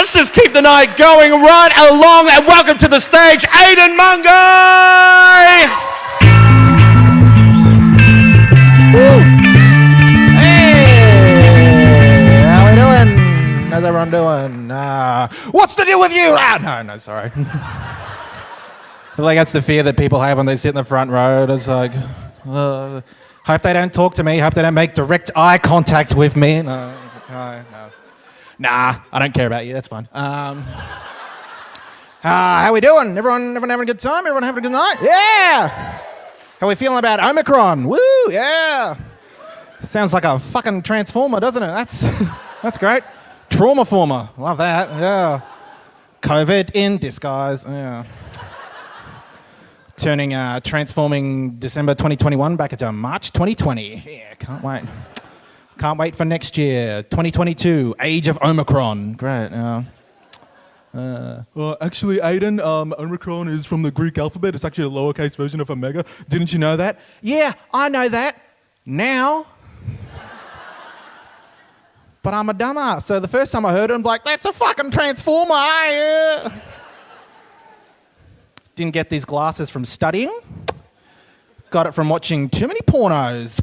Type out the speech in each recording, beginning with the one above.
Let's just keep the night going right along, and welcome to the stage, Aidan Mungai! Hey, how we doing? How's everyone doing? What's the deal with you? No, sorry. I feel like that's the fear that people have when they sit in the front row. It's like, hope they don't talk to me, hope they don't make direct eye contact with me. No, it's like, no. Nah, I don't care about you, that's fine. How we doing? Everyone having a good time? Everyone having a good night? Yeah! How we feeling about Omicron? Woo, yeah! Sounds like a fucking transformer, doesn't it? That's great. Traumaformer, love that, yeah. COVID in disguise, yeah. Transforming December 2021 back into March 2020. Yeah, can't wait. Can't wait for next year. 2022, age of Omicron. Great. Actually, Aidan, Omicron is from the Greek alphabet. It's actually a lowercase version of Omega. Didn't you know that? Yeah, I know that. Now. But I'm a dumbass. So the first time I heard it, I'm like, that's a fucking transformer. Didn't get these glasses from studying. Got it from watching too many pornos.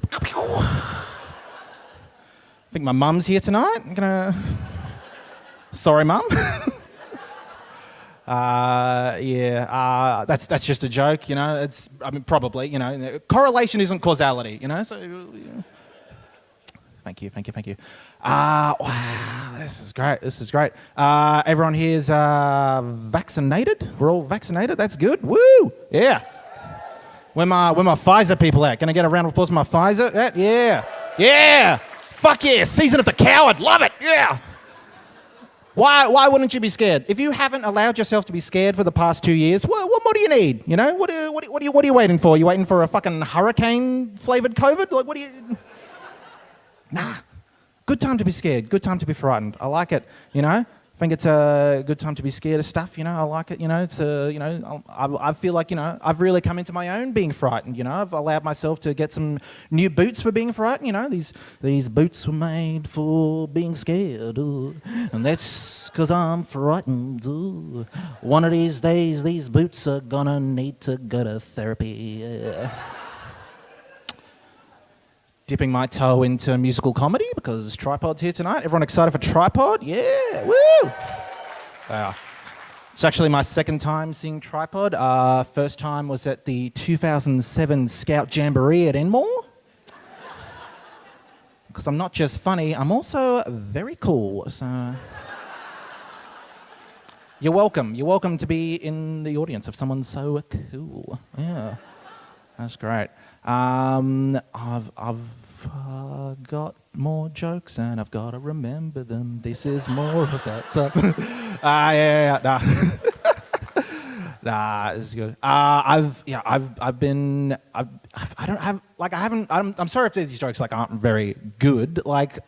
I think my mum's here tonight. Sorry, mum. That's just a joke, you know. Probably, you know. Correlation isn't causality, you know. So, thank you. Wow, this is great. Everyone here's vaccinated. We're all vaccinated. That's good. Woo! Yeah. Where my Pfizer people at? Can I get a round of applause for my Pfizer? Yeah. Fuck yeah! Season of the Coward. Love it. Yeah. Why wouldn't you be scared? If you haven't allowed yourself to be scared for the past 2 years, what more do you need? You know, what are you waiting for? You waiting for a fucking hurricane-flavored COVID? Like, what do you? Nah. Good time to be scared. Good time to be frightened. I like it. You know, I think it's a good time to be scared of stuff. You know, I like it. You know, I feel like, you know, I've really come into my own being frightened. You know, I've allowed myself to get some new boots for being frightened. You know, these boots were made for being scared, and that's because I'm frightened. One of these days, these boots are gonna need to go to therapy. Dipping my toe into musical comedy because Tripod's here tonight. Everyone excited for Tripod? Yeah, woo! It's actually my second time seeing Tripod. First time was at the 2007 Scout Jamboree at Enmore. Because I'm not just funny, I'm also very cool. So you're welcome. You're welcome to be in the audience of someone so cool. Yeah, that's great. I've got more jokes and I've got to remember them. This is more of that time. Nah, this is good. I'm sorry if these jokes like aren't very good. Like,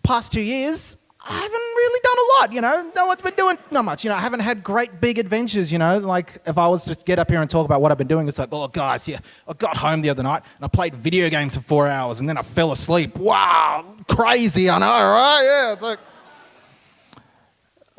past 2 years, I haven't really done a lot, you know. No one's been doing not much, you know. I haven't had great big adventures, you know. Like, if I was to get up here and talk about what I've been doing, it's like, oh, guys, yeah, I got home the other night and I played video games for 4 hours and then I fell asleep. Wow, crazy, I know, right? Yeah, it's like...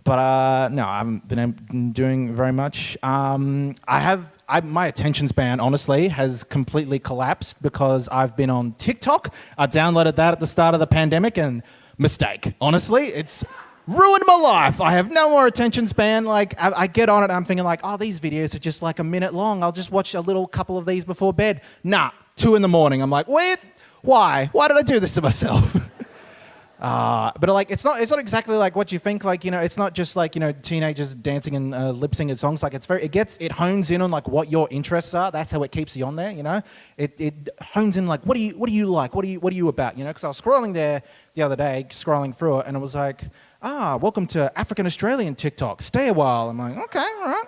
But, no, I haven't been doing very much. My attention span, honestly, has completely collapsed because I've been on TikTok. I downloaded that at the start of the pandemic and... Mistake. Honestly, it's ruined my life. I have no more attention span. Like, I get on it and I'm thinking like, oh, these videos are just like a minute long. I'll just watch a little couple of these before bed. Nah, 2 a.m. I'm like, wait, why? Why did I do this to myself? But like, it's not exactly like what you think. Like, you know, it's not just like, you know, teenagers dancing and lip singing songs. Like, it hones in on like what your interests are. That's how it keeps you on there. You know, it hones in like, what do you like? What are you about? You know, because I was scrolling there the other day, scrolling through it, and it was like, welcome to African Australian TikTok. Stay a while. I'm like, okay, all right.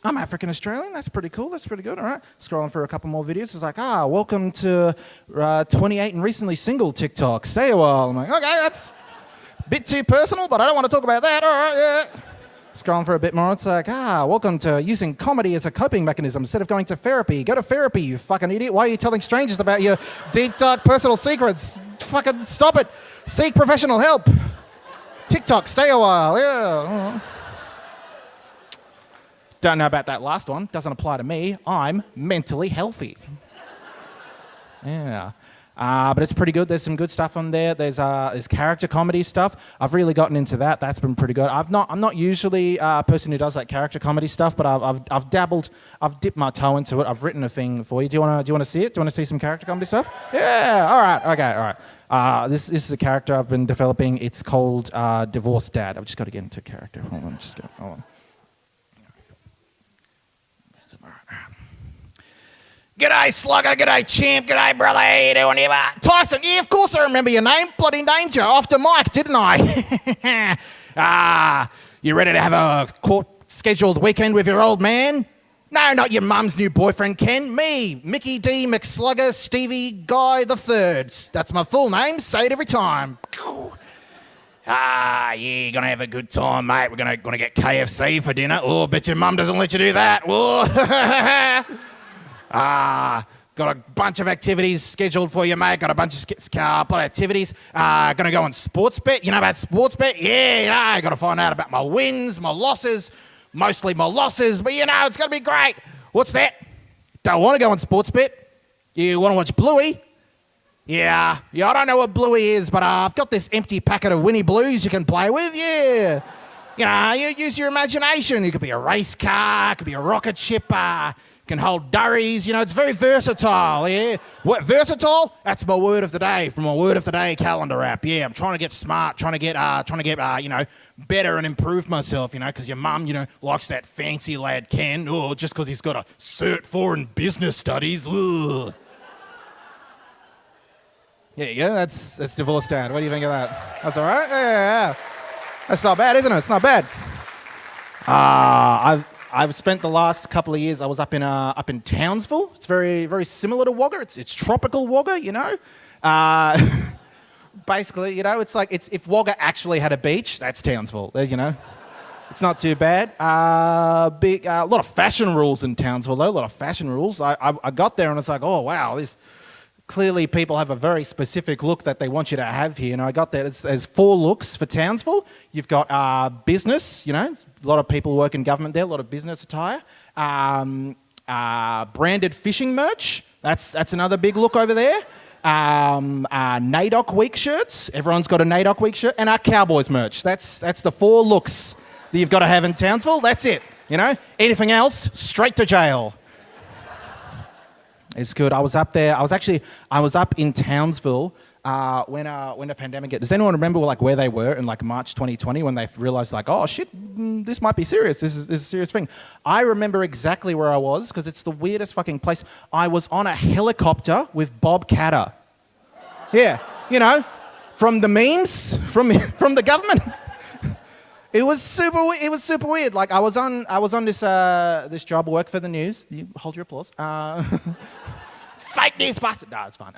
I'm African Australian. That's pretty cool. That's pretty good. All right. Scrolling through a couple more videos. It's like, welcome to 28 and recently single TikTok. Stay a while. I'm like, okay, that's a bit too personal, but I don't want to talk about that. All right, yeah. Scrolling for a bit more. It's like, welcome to using comedy as a coping mechanism instead of going to therapy. Go to therapy, you fucking idiot. Why are you telling strangers about your deep, dark personal secrets? Fucking stop it. Seek professional help. TikTok, stay a while. Yeah. Don't know about that last one. Doesn't apply to me. I'm mentally healthy. Yeah. But it's pretty good. There's some good stuff on there. There's character comedy stuff. I've really gotten into that. That's been pretty good. I'm not usually a person who does like character comedy stuff, but I've dabbled. I've dipped my toe into it. I've written a thing for you. Do you want to see it? Do you want to see some character comedy stuff? Yeah. All right. Okay. All right. This is a character I've been developing. It's called Divorced Dad. I've just got to get into character. Hold on. G'day, Slugger. G'day, Champ. G'day, brother. How you doing here, Tyson? Yeah, of course I remember your name. Bloody Danger. After Mike, didn't I? You ready to have a court-scheduled weekend with your old man? No, not your mum's new boyfriend, Ken. Me, Mickey D. McSlugger Stevie Guy the Third. That's my full name. Say it every time. Yeah, gonna have a good time, mate. We're gonna get KFC for dinner. Oh, bet your mum doesn't let you do that. Oh. Got a bunch of activities scheduled for you, mate. Got a bunch of activities. Gonna go on sports bet. You know about sports bet? Yeah, got to find out about my wins, my losses, mostly my losses. But it's gonna be great. What's that? Don't want to go on sports bet? You want to watch Bluey? Yeah, I don't know what Bluey is, but I've got this empty packet of Winnie Blues you can play with. Yeah. You use your imagination. It could be a race car, it could be a rocket ship, can hold durries. It's very versatile. Yeah, what versatile? That's my word of the day from my word of the day calendar app. Yeah, I'm trying to get smart, trying to get better and improve myself. Because your mum, likes that fancy lad Ken. Oh, just because he's got a Cert 4 in business studies. Ugh. There you go. That's Divorced Dad. What do you think of that? That's all right. Yeah. That's not bad, isn't it? It's not bad. I've spent the last couple of years. I was up in Townsville. It's very, very similar to Wagga. It's tropical Wagga. Basically, it's like if Wagga actually had a beach, that's Townsville. It's not too bad. A lot of fashion rules in Townsville, though. A lot of fashion rules. I got there and it's like, oh wow, this. Clearly, people have a very specific look that they want you to have here. I got that. There's 4 looks for Townsville. You've got business, a lot of people work in government there, a lot of business attire. Branded fishing merch. That's another big look over there. NAIDOC Week shirts. Everyone's got a NAIDOC Week shirt. And our Cowboys merch. That's the 4 looks that you've got to have in Townsville. That's it. Anything else, straight to jail. It's good. I was up there. I was up in Townsville when the pandemic hit. Does anyone remember where they were in March 2020 when they realised oh shit, this might be serious. This is a serious thing. I remember exactly where I was because it's the weirdest fucking place. I was on a helicopter with Bob Catter. Yeah, from the memes from the government. It was super weird. I was on this job, work for the news. You hold your applause. Fake news bastard. No, it's fine.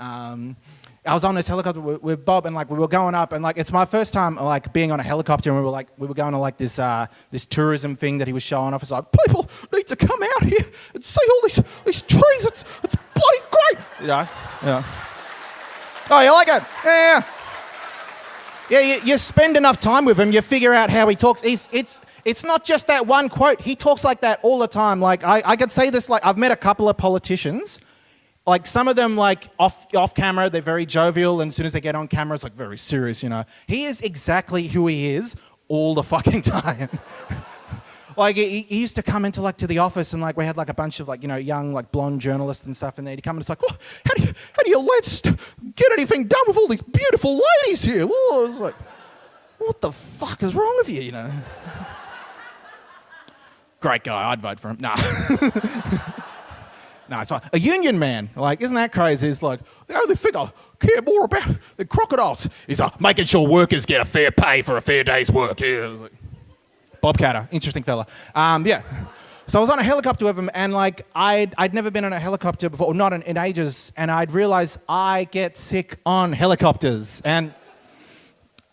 I was on this helicopter with Bob, and we were going up, and it's my first time being on a helicopter, and we were going to this tourism thing that he was showing off. It's like, people need to come out here and see all these trees. It's bloody great. Yeah. Oh, you like it? Yeah. Yeah, you spend enough time with him, you figure out how he talks. It's not just that one quote. He talks like that all the time. I could say this, I've met a couple of politicians. Some of them, off camera, they're very jovial, and as soon as they get on camera, it's very serious, He is exactly who he is all the fucking time. He used to come into to the office, and we had a bunch of young blonde journalists and stuff in there. He'd come and it's oh, how do you let's get anything done with all these beautiful ladies here? Oh, it's what the fuck is wrong with you? Great guy, I'd vote for him. Nah. No, it's fine. A union man, isn't that crazy? He's the only thing I care more about than crocodiles is making sure workers get a fair pay for a fair day's work. Yeah, I was Bob Catter, interesting fella. Yeah. So I was on a helicopter with him, and I'd never been on a helicopter before, or not in ages, and I'd realised I get sick on helicopters. And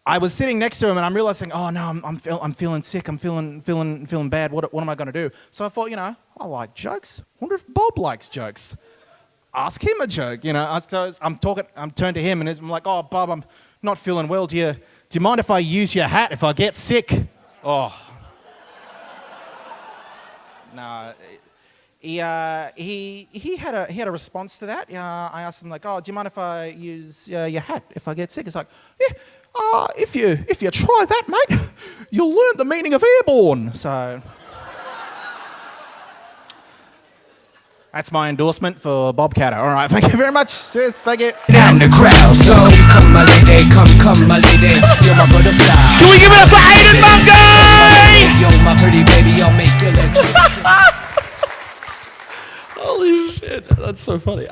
I was sitting next to him, and I'm realising, oh no, I'm feeling sick. I'm feeling bad. What am I going to do? So I thought, I like jokes. Wonder if Bob likes jokes. Ask him a joke. I'm turned to him, and I'm like, oh Bob, I'm not feeling well. Do you mind if I use your hat if I get sick? Oh. No. He had a response to that. I asked him like, "Oh, do you mind if I use your hat if I get sick?" He's like, "Yeah, if you try that, mate, you'll learn the meaning of airborne." So that's my endorsement for Bob Catter. All right, thank you very much. Cheers, thank you. Down the crowd, so come my lady, come my lady, you're my butterfly. Can we give it up for Aidan Mungai? You're my pretty baby, I'll make you electric. Holy shit, that's so funny.